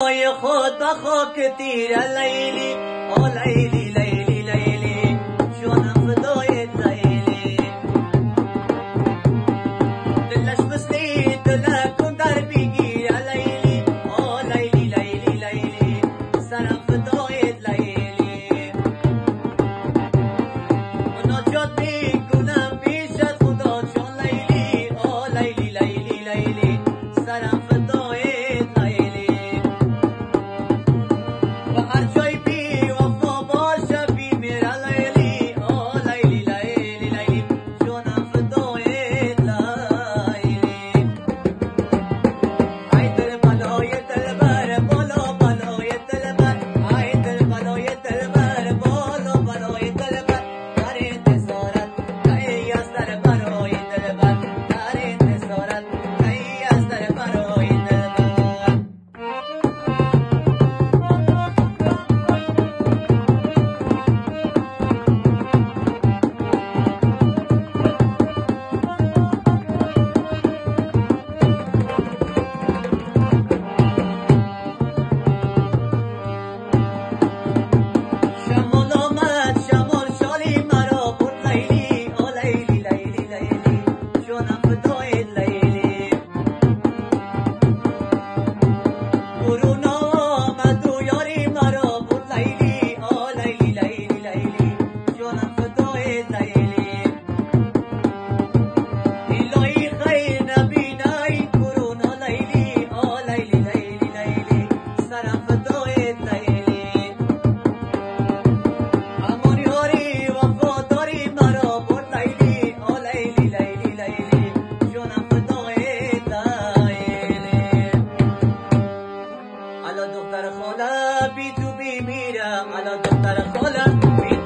خود با خاک تیر لیلی آ لیلی لیلی لیلی جانم فدای لیلی دلش مثلی دلکو در بگیر لیلی آ لیلی لیلی لیلی سرم فدای لیلی مناجات میکنم پیش خدا جان لیلی آ لیلی لیلی لیلی سرم فدای لیلی هر جای بی وفا باشه بی میرا لیلی آ لیلی لیلی لیلی جانم فدای لیلی ای دل بلای دلبر بالا بلای دلبر ای دل بلای دلبر بالا بلای دلبر در انتظارت ای از در برای دلبر در انتظارت ای از در برای دلبر شمال آمد شمال شالی مرا برد لیلی آ لیلی لیلی لیلی جانم فدای لیلی برون آمد و یاری مرا برد لیلی آ لیلی لیلی لیلی جانم فدای لیلی الهی خیر نبینای برون آ لیلی آ لیلی لیلی لیلی سرم فدای لیلی همان یاری وفاداری مرا برد لیلی آ لیلی لیلی لیلی جانم فدای لیلی الا دختر خاله بی تو بی میرم الا دختر خاله بی